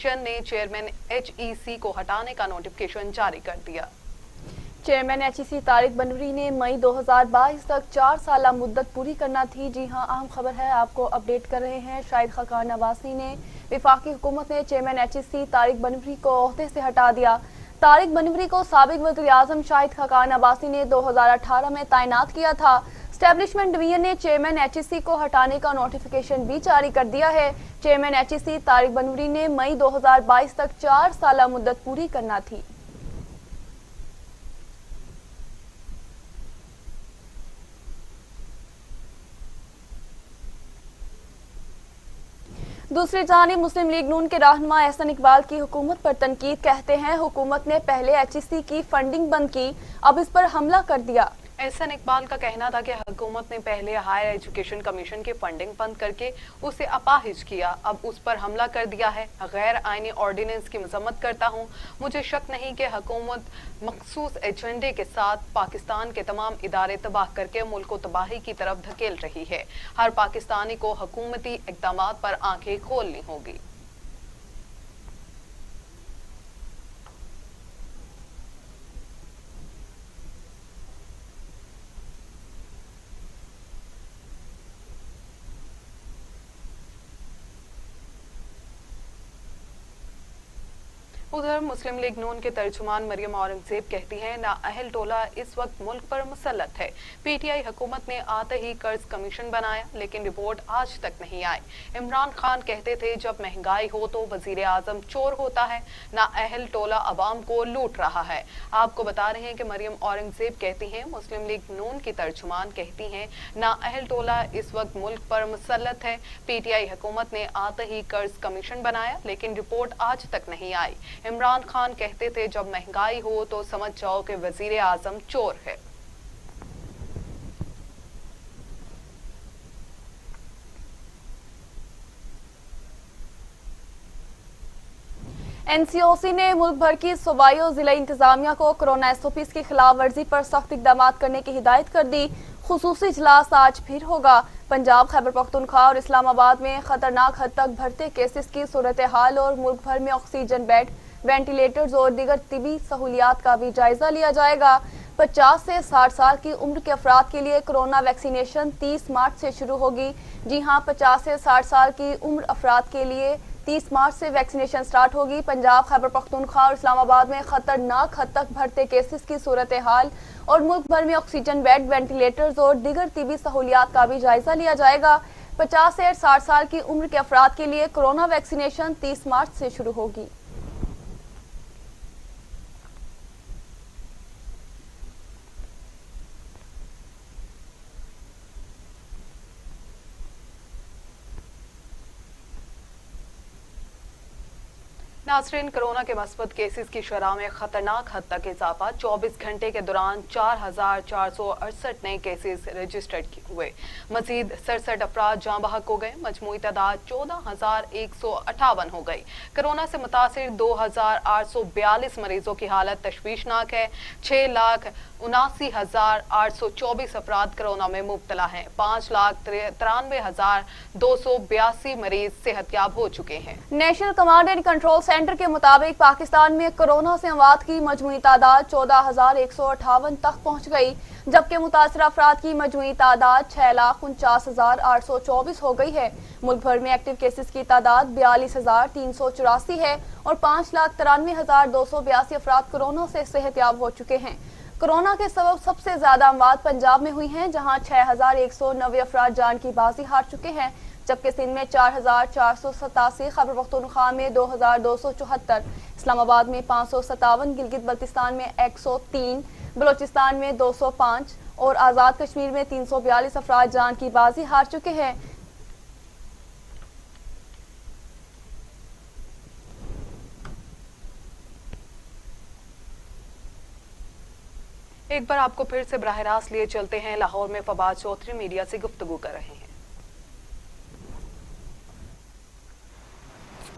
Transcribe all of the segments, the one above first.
ने chairman HEC को हटाने का नोटिफिकेशन जारी कर दिया। चेयरमैन HEC तारिक बनवरी ने मई 2022 तक 4 साल मुद्दत पूरी करना थी। जी हां, अहम खबर है, आपको अपडेट कर रहे हैं। शाहिद खाकान अब्बासी ने वफाकी हुकूमत ने चेयरमैन HEC तारिक बनवरी को ओहदे से हटा दिया। तारिक बनवरी को साबिक वज़ीर आज़म शाहिद खाकान अब्बासी ने 2018 में तैनात किया था। एस्टेब्लिशमेंट डिवीजन ने चेयरमैन HEC को हटाने का नोटिफिकेशन भी जारी कर दिया है। चेयरमैन HEC तारिक बनवरी ने मई 2022 तक 4 साल मुद्दत पूरी करना थी। दूसरी जानिब मुस्लिम लीग नून के रहनुमा एहसन इकबाल की हुकूमत पर तनकीद। कहते हैं हुकूमत ने पहले HEC की फंडिंग बंद की, अब इस पर हमला कर दिया। एहसन इकबाल का कहना था कि हुकूमत ने पहले हायर एजुकेशन कमीशन की फंडिंग बंद करके उसे अपाहिज किया, अब उस पर हमला कर दिया है। गैर आईनी ऑर्डिनेंस की मजम्मत करता हूँ। मुझे शक नहीं कि हुकूमत मखसूस एजेंडे के साथ पाकिस्तान के तमाम इदारे तबाह करके मुल्क को तबाही की तरफ धकेल रही है। हर पाकिस्तानी को हुकूमती इक़दामात पर आंखें खोलनी होगी। उधर मुस्लिम लीग नून के तर्जुमान मरियम औरंगजेब कहती हैं, नाअहल टोला इस वक्त मुल्क पर मुसल्लत है। PTI हुकूमत ने आते ही कर्ज कमीशन बनाया, लेकिन रिपोर्ट आज तक नहीं आई। इमरान खान कहते थे जब महंगाई हो तो वजीर आजम चोर होता है, नाअहल टोला अवाम को लूट रहा है। आपको बता रहे हैं कि मरियम औरंगजेब कहती हैं, मुस्लिम लीग नून की तर्जुमान कहती हैं, नाअहल टोला इस वक्त मुल्क पर मुसल्लत है। PTI हुकूमत ने आते ही कर्ज कमीशन बनाया, लेकिन रिपोर्ट आज तक नहीं आई। इमरान खान कहते थे जब महंगाई हो तो समझ जाओ कि वजीर आजम चोर है। NCOC ने मुल्क भर की सूबाई और जिला इंतजामिया को कोरोना SOPs की खिलाफ वर्जी पर सख्त इक़दामात करने की हिदायत कर दी। खुसूसी इजलास आज फिर होगा। पंजाब, खैबर पख्तूनख्वा और इस्लामाबाद में खतरनाक हद तक बढ़ते केसेस की सूरत हाल और मुल्क भर में ऑक्सीजन बेड, वेंटिलेटर्स और दीगर तिबी सहूलियात का भी जायजा लिया जाएगा। 50 से 60 साल की उम्र के अफराद के लिए कोरोना वैक्सीनेशन 30 मार्च से शुरू होगी। जी हां, 50 से 60 साल की उम्र अफराद के लिए 30 मार्च से वैक्सीनेशन स्टार्ट होगी। पंजाब, खैबर पख्तूनख्वा और इस्लामाबाद में खतरनाक हद तक बढ़ते केसेस की सूरत हाल और मुल्क भर में ऑक्सीजन बेड, वेंटिलेटर्स और दीगर तिबी सहूलियात का भी जायजा लिया जाएगा। 50 से 60 साल की उम्र के अफराद के लिए कोरोना वैक्सीनेशन 30 मार्च से शुरू होगी। नाज़रीन, कोरोना के मस्बत केसेस की शरह में खतरनाक हद तक इजाफा। 24 घंटे के दौरान 4,468 नए केसेस रजिस्टर्ड हुए। मजीद 67 अफराद जाँ बहक हो गए। मजमूई तादाद 14,158 हो गई। कोरोना से मुतासिर 2,842 मरीजों की हालत तशवीशनाक है। 6,79,824 अफराद कोरोना में मुब्तला हैं। 5,93,282 मरीज सेहतयाब हो चुके हैं। National command and control centre के मुताबिक पाकिस्तान में कोरोना से अमवात की मजमूई तादाद 14,158 तक पहुंच गई, जबकि मुतासरा अफराद की मजमूई तादाद 6,49,824 हो गई है। मुल्क भर में एक्टिव केसेस की तादाद 42,384 है और 5,93,282 अफराद कोरोना से सेहतयाब हो चुके हैं। कोरोना के सबब सबसे ज्यादा अमवात पंजाब में हुई हैं, जहां 6,190 अफराद जान की बाजी हार चुके हैं, जबकि सिंध में 4,487, खैबर पख्तूनख्वा में 2,274, इस्लामाबाद में 557, गिलगित बल्तिस्तान में 103, बलोचिस्तान में 205 और आज़ाद कश्मीर में 342 अफराद जान की बाजी हार चुके हैं। एक बार आपको फिर से बराह रास्त लिए चलते हैं। लाहौर में फवाद चौधरी मीडिया से गुफ्तगू कर रहे हैं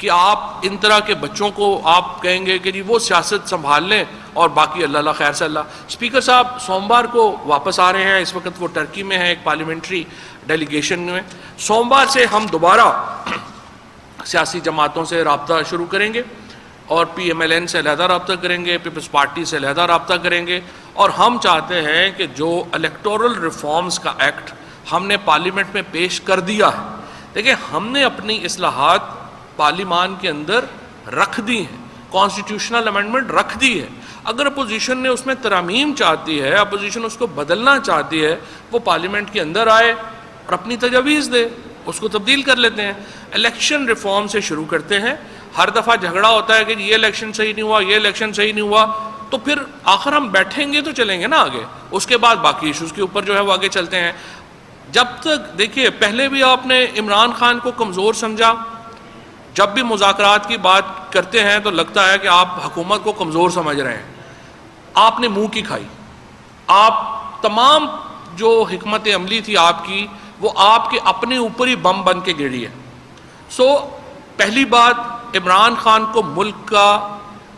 कि आप इन तरह के बच्चों को आप कहेंगे कि जी वो सियासत संभाल लें और बाकी अल्लाह खैर से अल्लाह। स्पीकर साहब सोमवार को वापस आ रहे हैं, इस वक्त वो टर्की में है एक पार्लियामेंट्री डेलीगेशन में। सोमवार से हम दोबारा सियासी जमातों से रब्ता शुरू करेंगे और PMLN से अलहदा रब्ता करेंगे, पीपल्स पार्टी से अलहदा रब्ता करेंगे। और हम चाहते हैं कि जो इलेक्टोरल रिफॉर्म्स का एक्ट हमने पार्लियामेंट में पेश कर दिया है, देखिए हमने अपनी इस्लाहात पार्लियामान के अंदर रख दी हैं, कॉन्स्टिट्यूशनल अमेंडमेंट रख दी है। अगर अपोजिशन ने उसमें तरमीम चाहती है, अपोजिशन उसको बदलना चाहती है, वो पार्लियामेंट के अंदर आए और अपनी तजावीज़ दे, उसको तब्दील कर लेते हैं। इलेक्शन रिफॉर्म से शुरू करते हैं। हर दफ़ा झगड़ा होता है कि ये इलेक्शन सही नहीं हुआ, ये इलेक्शन सही नहीं हुआ, तो फिर आखिर हम बैठेंगे तो चलेंगे ना आगे, उसके बाद बाकी इशूज़ के ऊपर जो है वो आगे चलते हैं। जब तक देखिए पहले भी आपने इमरान खान को कमज़ोर समझा, जब भी मुज़ाकरात की बात करते हैं तो लगता है कि आप हुकूमत को कमज़ोर समझ रहे हैं। आपने मुंह की खाई, आप तमाम जो हिकमत अमली थी आपकी, वो आपके अपने ऊपर ही बम बन के गिरी है। पहली बात, इमरान खान को मुल्क का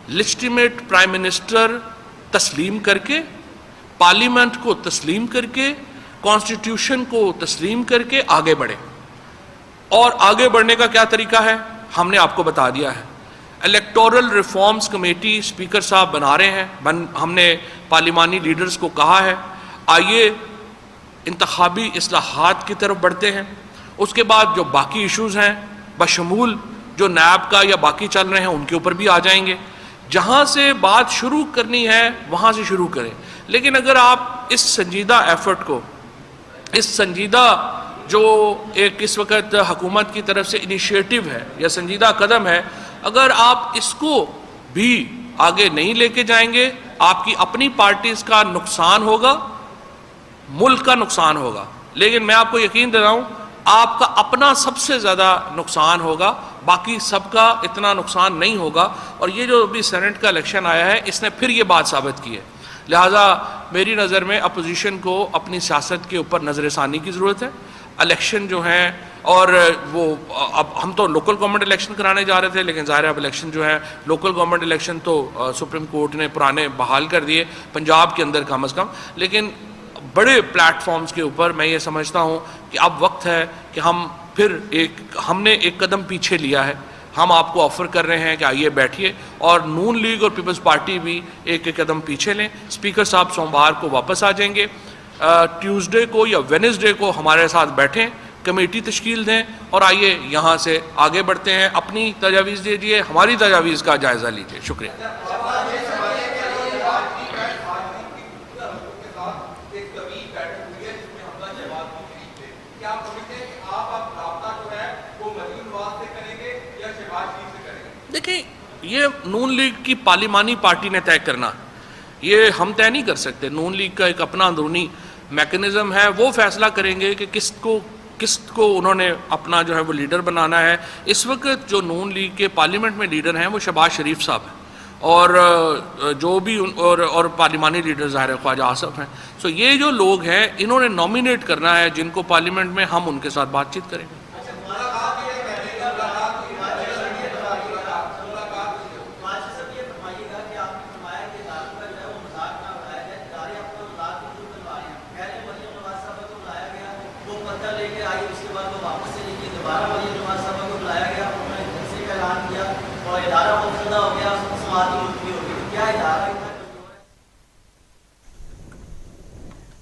लेजिटिमेट प्राइम मिनिस्टर तस्लीम करके, पार्लियामेंट को तस्लीम करके, कॉन्स्टिट्यूशन को तस्लीम करके आगे बढ़े। और आगे बढ़ने का क्या तरीका है हमने आपको बता दिया है। इलेक्टोरल रिफॉर्म्स कमेटी स्पीकर साहब बना रहे हैं, हमने पार्लिमानी लीडर्स को कहा है आइए इंतखाबी इस्लाहात की तरफ बढ़ते हैं। उसके बाद जो बाकी इश्यूज़ हैं बशमूल जो नैब का या बाकी चल रहे हैं उनके ऊपर भी आ जाएंगे। जहाँ से बात शुरू करनी है वहाँ से शुरू करें, लेकिन अगर आप इस संजीदा एफर्ट को, इस संजीदा जो एक इस वक्त हुकूमत की तरफ से इनिशिएटिव है या संजीदा कदम है, अगर आप इसको भी आगे नहीं लेके जाएंगे, आपकी अपनी पार्टीज का नुकसान होगा, मुल्क का नुकसान होगा। लेकिन मैं आपको यकीन दे रहा हूँ आपका अपना सबसे ज़्यादा नुकसान होगा, बाकी सबका इतना नुकसान नहीं होगा। और ये जो अभी सेनेट का इलेक्शन आया है इसने फिर ये बात साबित की है। लिहाजा मेरी नज़र में अपोजिशन को अपनी सियासत के ऊपर नज़रसानी की ज़रूरत है। इलेक्शन जो है, और वो अब हम तो लोकल गवर्नमेंट इलेक्शन कराने जा रहे थे, लेकिन ज़ाहिर है अब इलेक्शन जो है लोकल गवर्नमेंट इलेक्शन तो सुप्रीम कोर्ट ने पुराने बहाल कर दिए, पंजाब के अंदर कम अज़ कम। लेकिन बड़े प्लेटफॉर्म्स के ऊपर मैं ये समझता हूँ कि अब वक्त है कि हम फिर हमने एक कदम पीछे लिया है। हम आपको ऑफ़र कर रहे हैं कि आइए बैठिए, और नून लीग और पीपल्स पार्टी भी एक कदम पीछे लें। स्पीकर साहब सोमवार को वापस आ जाएंगे, ट्यूसडे को या वेडनेसडे को हमारे साथ बैठें, कमेटी तश्कील दें और आइए यहाँ से आगे बढ़ते हैं। अपनी तजावीज़ दीजिए, हमारी तजावीज़ का जायज़ा लीजिए। शुक्रिया। देखिए ये नून लीग की पार्लिमानी पार्टी ने तय करना, ये हम तय नहीं कर सकते। नून लीग का एक अपना अंदरूनी मैकेनिज़्म है, वो फैसला करेंगे कि किसको उन्होंने अपना जो है वो लीडर बनाना है। इस वक्त जो नून लीग के पार्लियामेंट में लीडर हैं वो शहबाज शरीफ साहब हैं, और जो भी और पार्लिमानी लीडर ज़ाहिर ख्वाजा आसफ हैं। सो ये जो लोग हैं इन्होंने नॉमिनेट करना है जिनको पार्लियामेंट में, हम उनके साथ बातचीत करेंगे।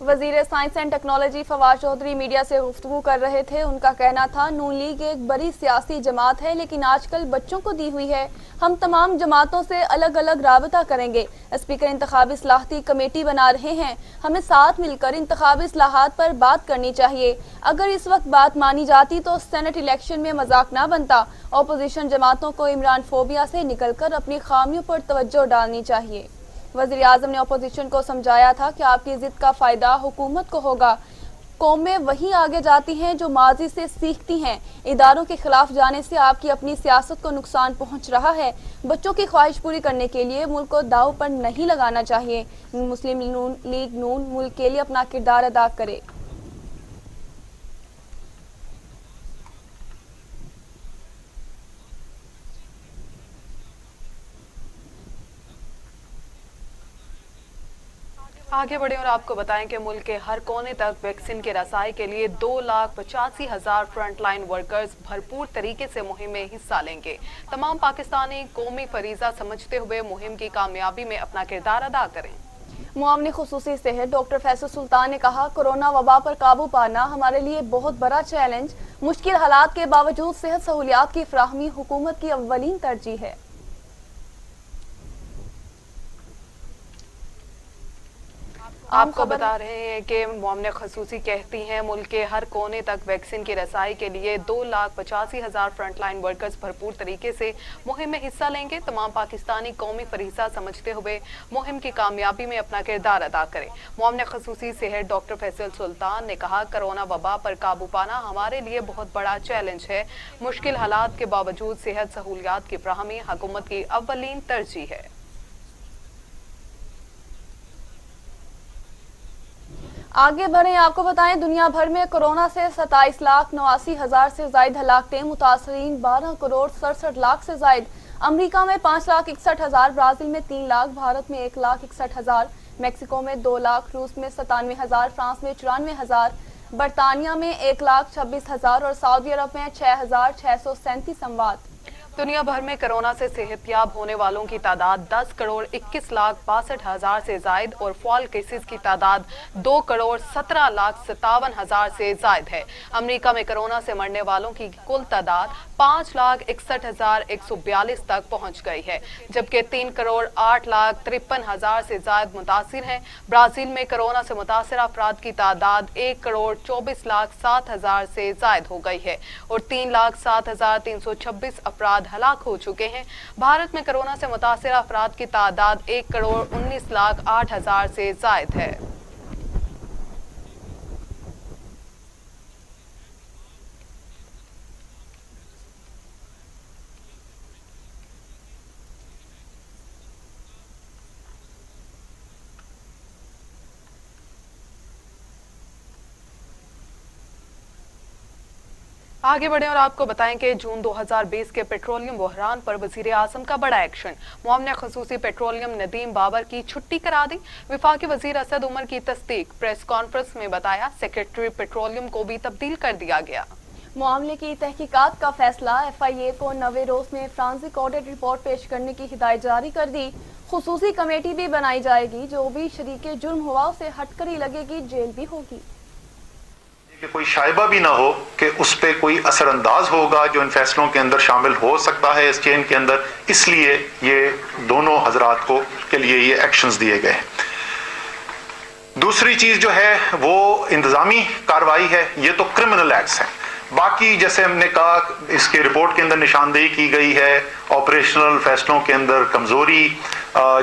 वज़ीर science and technology Fawad Chaudhry media से गुफ्तगू कर रहे थे। उनका कहना था नून लीग एक बड़ी सियासी जमात है, लेकिन आजकल बच्चों को दी हुई है। हम तमाम जमातों से अलग अलग राबता करेंगे। स्पीकर इंतखाबी इस्लाहाती कमेटी बना रहे हैं, हमें साथ मिलकर इंतखाबी इस्लाहात पर बात करनी चाहिए। अगर इस वक्त बात मानी जाती तो सेनेट इलेक्शन में मजाक ना बनता। अपोजिशन जमातों को इमरान फोबिया से निकलकर अपनी खामियों पर तवज्जो डालनी चाहिए। वज़ीर आज़म ने अपोजिशन को समझाया था कि आपकी जिद का फ़ायदा हुकूमत को होगा। कौमें वहीं आगे जाती हैं जो माजी से सीखती हैं। इदारों के खिलाफ जाने से आपकी अपनी सियासत को नुकसान पहुंच रहा है। बच्चों की ख्वाहिश पूरी करने के लिए मुल्क को दाव पर नहीं लगाना चाहिए। मुस्लिम लीग नून मुल्क के लिए अपना किरदार अदा करे। आगे बढ़े और आपको बताएं कि मुल्क के हर कोने तक वैक्सीन के रसाई के लिए 2,85,000 फ्रंटलाइन वर्कर्स भरपूर तरीके से मुहिम में हिस्सा लेंगे। तमाम पाकिस्तानी कौमी फरीजा समझते हुए मुहिम की कामयाबी में अपना किरदार अदा करें। मुआवनी खुसूसी सेहत डॉक्टर फैसल सुल्तान ने कहा, कोरोना वबा पर काबू पाना हमारे लिए बहुत बड़ा चैलेंज। मुश्किल हालात के बावजूद सेहत सहूलियात की फराहमी हुकूमत की अव्वलीन तरजीह है। आपको बता रहे हैं कि मुआवने खसूसी कहती हैं मुल्क के हर कोने तक वैक्सीन की रसाई के लिए 2,85,000 फ्रंटलाइन वर्कर्स भरपूर तरीके से मुहिम में हिस्सा लेंगे। तमाम पाकिस्तानी कौमी फरीसा समझते हुए मुहिम की कामयाबी में अपना किरदार अदा करें। मुआवने खसूसी सेहत डॉक्टर फैसल सुल्तान ने कहा, कोरोना वबा पर काबू पाना हमारे लिए बहुत बड़ा चैलेंज है। मुश्किल हालात के बावजूद सेहत सहूलियात की फराहमी हुकूमत की अव्वलीन तरजीह है। आगे बढ़ें, आपको बताएं दुनिया भर में कोरोना से 27,89,000 से ज्यादा हलाकतें, मुतासरीन 12,67,00,000 से ज्यादा। अमरीका में 5,61,000, ब्राजील में 3 लाख, भारत में 1,61,000, मैक्सिको में 2 लाख, रूस में 97,000, फ्रांस में 94,000, बरतानिया में 1,26,000 और सऊदी अरब में 6,637 अमवात। दुनिया भर में कोरोना से सेहतयाब होने वालों की तादाद 10,21,62,000 से जायद और फॉल केसेस की तादाद 2,17,57,000 से जायद है। अमेरिका में कोरोना से मरने वालों की कुल तादाद 5,61,142 तक पहुंच गई है, जबकि 3,08,53,000 से जायद मुतासिर हैं। ब्राजील में कोरोना से मुतासिर अफराद की तादाद 1,24,07,000 से जायद हो गई है और 3,07,326 अफराद हलाक हो चुके हैं। भारत में कोरोना से मुतासिर अफराद की तादाद 1,19,08,000 से जायद है। आगे बढ़े और आपको बताएं कि जून 2020 के पेट्रोलियम बहरान पर वजीर आजम का बड़ा एक्शन। मुआवने खसूसी पेट्रोलियम नदीम बाबर की छुट्टी करा दी। वफाकी वजीर असद उमर की तस्दीक। प्रेस कॉन्फ्रेंस में बताया, सेक्रेटरी पेट्रोलियम को भी तब्दील कर दिया गया। मामले की तहकीकात का फैसला, FIA को 90 रोज में फ्रांसिक ऑडिट रिपोर्ट पेश करने की हिदायत जारी कर दी। खुसूसी कमेटी भी बनाई जाएगी, जो भी शरीके जुर्म हुआ उसे हटकर ही लगेगी, जेल भी होगी। कि कोई शायबा भी ना हो कि उस पर कोई असरअंदाज होगा जो इन फैसलों के अंदर शामिल हो सकता है इस चेन के अंदर, इसलिए ये दोनों हजरात को के लिए ये एक्शंस दिए गए। दूसरी चीज जो है वो इंतजामी कार्रवाई है, ये तो क्रिमिनल एक्ट्स हैं। बाकी जैसे हमने कहा इसके रिपोर्ट के अंदर निशानदेही की गई है ऑपरेशनल फैसलों के अंदर कमजोरी,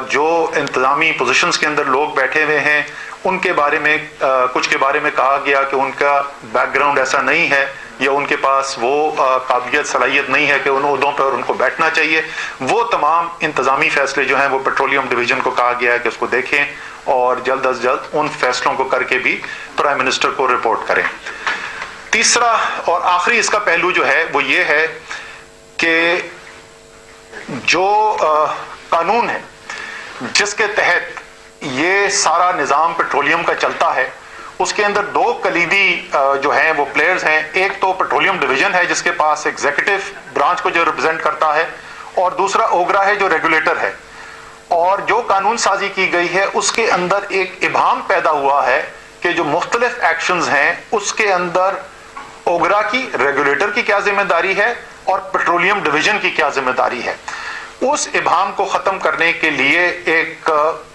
जो इंतजामी पोजीशंस के अंदर लोग बैठे हुए हैं उनके बारे में कुछ के बारे में कहा गया कि उनका बैकग्राउंड ऐसा नहीं है या उनके पास वो काबिलियत सलाहियत नहीं है कि उन ओहदों पर उनको बैठना चाहिए। वो तमाम इंतजामी फैसले जो हैं वो पेट्रोलियम डिवीजन को कहा गया है कि उसको देखें और जल्द अज जल्द उन फैसलों को करके भी प्राइम मिनिस्टर को रिपोर्ट करें। तीसरा और आखिरी इसका पहलू जो है वो ये है कि जो कानून है जिसके तहत ये सारा निज़ाम पेट्रोलियम का चलता है, उसके अंदर दो कलीदी जो हैं वो प्लेयर्स हैं। एक तो पेट्रोलियम डिवीजन है जिसके पास एग्जीक्यूटिव ब्रांच को जो रिप्रेजेंट करता है, और दूसरा ओगरा है जो रेगुलेटर है। और जो कानून साजी की गई है उसके अंदर एक इबाम पैदा हुआ है कि जो मुख्तलिफ एक्शंस हैं उसके अंदर ओगरा की, रेगुलेटर की क्या जिम्मेदारी है और पेट्रोलियम डिवीजन की क्या जिम्मेदारी है। उस इबाम को खत्म करने के लिए एक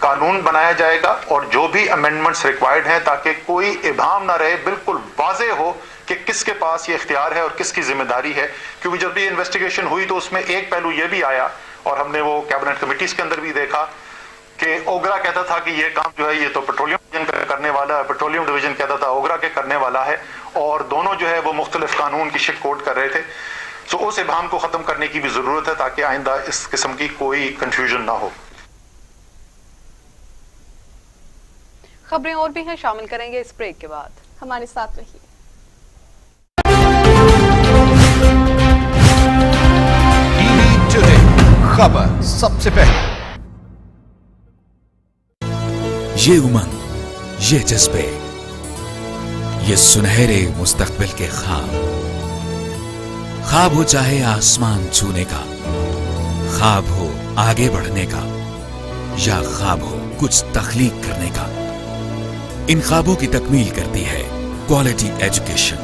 कानून बनाया जाएगा और जो भी अमेंडमेंट्स रिक्वायर्ड हैं ताकि कोई इबाम ना रहे, बिल्कुल वाज़ेह हो कि किसके पास ये इख्तियार है और किसकी जिम्मेदारी है। क्योंकि जब भी इन्वेस्टिगेशन हुई तो उसमें एक पहलू ये भी आया और हमने वो कैबिनेट कमिटीज के अंदर भी देखा कि ओगरा कहता था कि ये काम जो है ये तो पेट्रोलियम डिवीजन करने वाला है, पेट्रोलियम डिवीजन कहता था ओगरा के करने वाला है, और दोनों जो है वो मुख्तलिफ कानून की शिक कोट कर रहे थे। तो उस इबाम को खत्म करने की भी जरूरत है ताकि आइंदा इस किस्म की कोई कंफ्यूजन ना हो। खबरें और भी हैं, शामिल करेंगे इस ब्रेक के बाद। हमारे साथ रहिए। टीवी टुडे, खबर सबसे पहले। ये उमंग ये जज्बे, ये सुनहरे मुस्तकबिल के ख्वाब हो चाहे आसमान छूने का, ख्वाब हो आगे बढ़ने का, या ख्वाब हो कुछ तख्लीक करने का, इन ख्वाबों की तकमील करती है क्वालिटी एजुकेशन।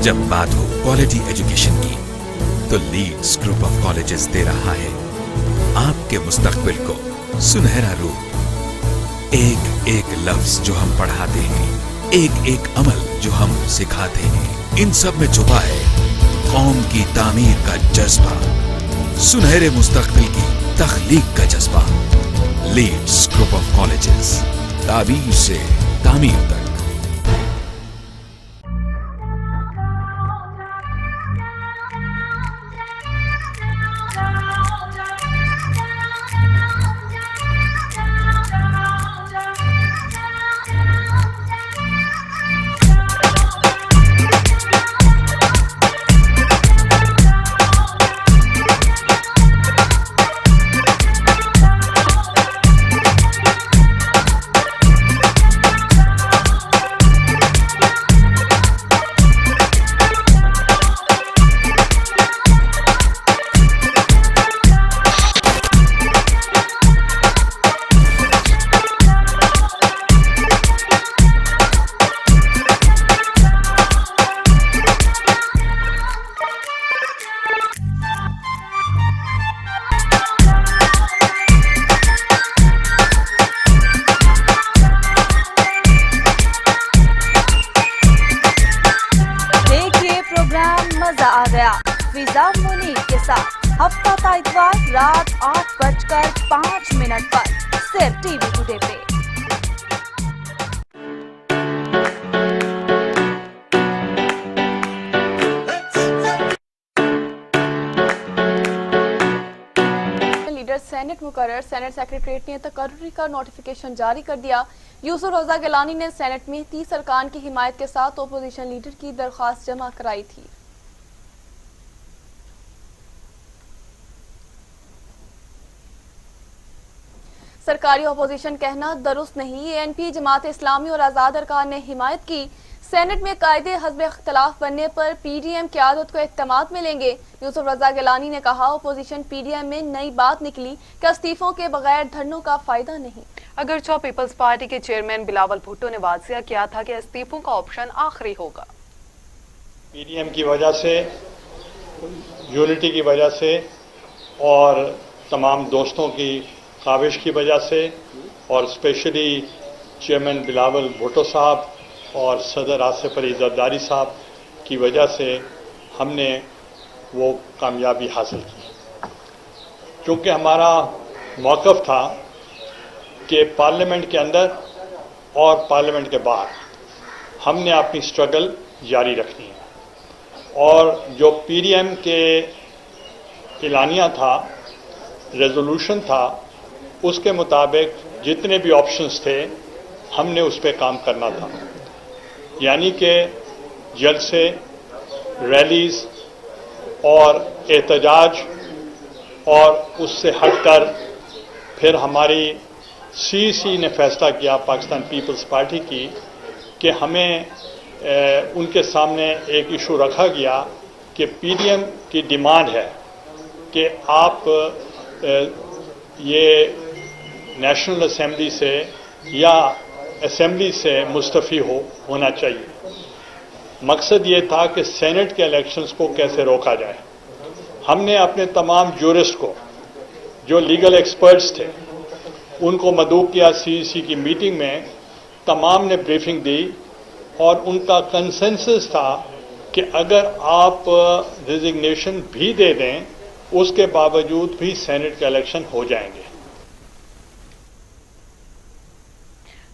जब बात हो क्वालिटी एजुकेशन की, तो लीड्स ग्रुप ऑफ कॉलेजेस दे रहा है आपके मुस्तकबिल को सुनहरा रूप। एक एक लफ्ज जो हम पढ़ाते हैं, एक एक अमल जो हम सिखाते हैं, इन सब में छुपा है कौम की तामीर का जज्बा, सुनहरे मुस्तकबिल की तख्लीक का जज्बा। लीड्स ग्रुप ऑफ कॉलेजेस, ताबीर से तामीर तक। फिजा मुनीर के साथ हफ्ता का इतवार रात 8:05 पर सिर्फ टीवी टुडे पे। लीडर सेनेट मुकर्रर, सेनेट सेक्रेटरीट ने तकर्री का नोटिफिकेशन जारी कर दिया। यूसुफ रजा गिलानी ने सेनेट में 30 अरकान की हिमायत के साथ अपोजिशन लीडर की दरख्वास्त जमा कराई थी। सरकारी अपोजिशन कहना दुरुस्त नहीं। एएनपी, जमात इस्लामी और आज़ाद अरकान ने हिमायत की। सेनेट में कायदे हस्ब इख्तलाफ बनने पर पीडीएम क़यादत को इत्तेमाद मिलेंगे। यूसुफ रजा गिलानी ने कहा, अपोजिशन पीडीएम में नई बात निकली कि इस्तीफों के बगैर धरनों का फायदा नहीं। अगरचे पीपल्स पार्टी के चेयरमैन बिलावल भुट्टो ने वाज़िया किया था कि इस्तीफों का ऑप्शन आखिरी होगा। पीडीएम की वजह से, यूनिटी की वजह से और तमाम दोस्तों की काविश की वजह से और स्पेशली चेयरमैन बिलावल भुट्टो साहब और सदर आसिफ अली जरदारी साहब की वजह से हमने वो कामयाबी हासिल की। क्योंकि हमारा मौक़िफ़ था कि पार्लियामेंट के अंदर और पार्लियामेंट के बाहर हमने अपनी स्ट्रगल जारी रखनी है और जो पीडीएम के एलानिया था, रेजोल्यूशन था, उसके मुताबिक जितने भी ऑप्शंस थे हमने उस पर काम करना था। यानी कि जलसे, रैलीज और एहतजाज, और उससे हटकर फिर हमारी सीसी ने फैसला किया, पाकिस्तान पीपल्स पार्टी की, कि हमें उनके सामने एक इशू रखा गया कि पीडीएम की डिमांड है कि आप ये नेशनल असेंबली से या असेंबली से मुस्तफ़ी होना चाहिए। मकसद ये था कि सेनेट के इलेक्शंस को कैसे रोका जाए। हमने अपने तमाम जूरिस्ट को, जो लीगल एक्सपर्ट्स थे, उनको मदऊ किया सीईसी की मीटिंग में। तमाम ने ब्रीफिंग दी और उनका कंसेंसस था कि अगर आप रिजिग्नेशन भी दे दें, उसके बावजूद भी सेनेट के इलेक्शन हो जाएंगे।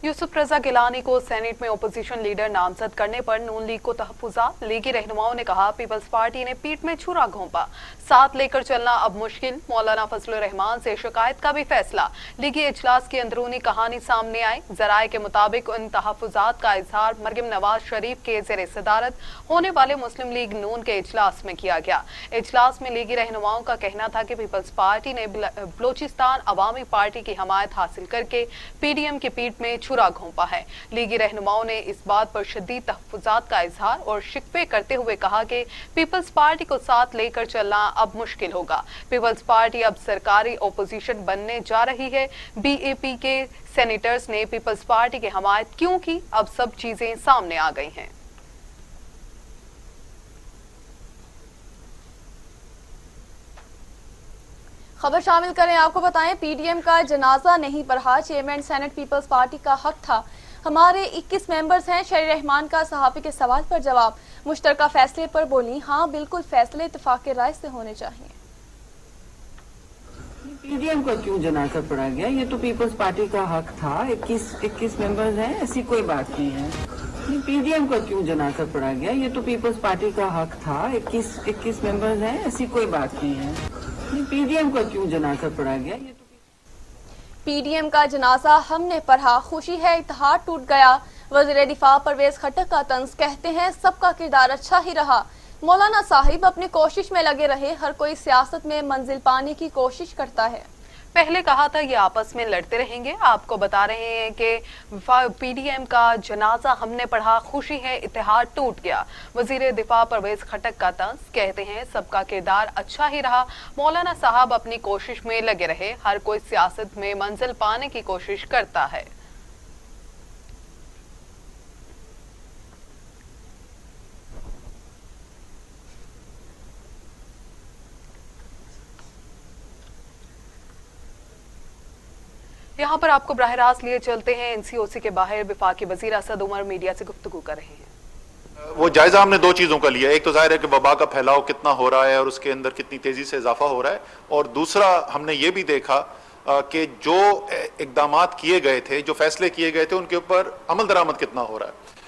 यूसुफ रजा गिलानी को सेनेट में ओपोजिशन लीडर नामजद करने पर नून लीग को तहफ्फुज़ात। लीगी रहनुमाओं ने कहा, पीपल्स पार्टी ने पीठ में छुरा घोंपा, साथ लेकर चलना अब मुश्किल। मौलाना फजलुर रहमान से शिकायत का भी फैसला। लीगी इजलास की अंदरूनी कहानी सामने आई। जराए के मुताबिक उन तहफ्फुज़ात का इजहार मरयम नवाज शरीफ के ज़ेर सदारत होने वाले मुस्लिम लीग नून के इजलास में किया गया। इजलास में लीगी रहनुमाओं का कहना था कि पीपल्स पार्टी ने बलोचिस्तान अवामी पार्टी की हमायत हासिल करके पीडीएम की पीठ में छुरा घोंपा है। लीगी रहनुमाओं ने इस बात पर शदीद तहफ़्फ़ुज़ात का इजहार और शिकवे करते हुए कहा कि पीपल्स पार्टी को साथ लेकर चलना अब मुश्किल होगा। पीपल्स पार्टी अब सरकारी ओपोजिशन बनने जा रही है। BAP के सेनेटर्स ने पीपल्स पार्टी की हमायत क्यों की, अब सब चीजें सामने आ गई हैं। खबर शामिल करें, आपको बताएं PDM का जनाजा नहीं पढ़ा, चेयरमैन सेनेट पीपल्स पार्टी का हक था। हमारे 21 मेंबर्स हैं। शहरी रहमान का सहाफ़ी के सवाल पर जवाब, मुश्तरका फैसले पर बोली, हाँ बिल्कुल फैसले इत्तेफाक राय से होने चाहिए। PDM को क्यों जनाजा पड़ा गया, ये तो पीपल्स पार्टी का हक था। 21 मेंबर्स हैं, ऐसी कोई बात नहीं है। PDM को क्यों जनाजा पड़ा गया, ये तो पीपल्स पार्टी का हक था। 21 मेंबर्स हैं, ऐसी कोई बात नहीं है। PDM को क्यों जनाजा पड़ा गया, ये तो PDM का जनाजा हमने पढ़ा, खुशी है इत्तेहाद टूट गया। वज़ीर दिफा परवेज खट्टक का तंज, कहते हैं सबका किरदार अच्छा ही रहा। मौलाना साहिब अपनी कोशिश में लगे रहे, हर कोई सियासत में मंजिल पाने की कोशिश करता है। पहले कहा था ये आपस में लड़ते रहेंगे, आपको बता रहे हैं कि PDM का जनाजा हमने पढ़ा, खुशी है इत्तेहाद टूट गया। वजीर दिफा परवेज खट्टक का तंज, कहते हैं सबका किरदार अच्छा ही रहा। मौलाना साहब अपनी कोशिश में लगे रहे, हर कोई सियासत में मंजिल पाने की कोशिश करता है। यहाँ पर आपको बराह रास्त लिए चलते हैं। NCOC के बाहर वफाकी वजीर असद उमर मीडिया से गुफ्तगू कर रहे हैं। वो जायजा हमने दो चीज़ों का लिया, एक तो जाहिर है कि वबा का फैलाव कितना हो रहा है और उसके अंदर कितनी तेज़ी से इजाफा हो रहा है, और दूसरा हमने ये भी देखा कि जो इकदामात किए गए थे, जो फैसले किए गए थे, उनके ऊपर अमल दरामद कितना हो रहा है।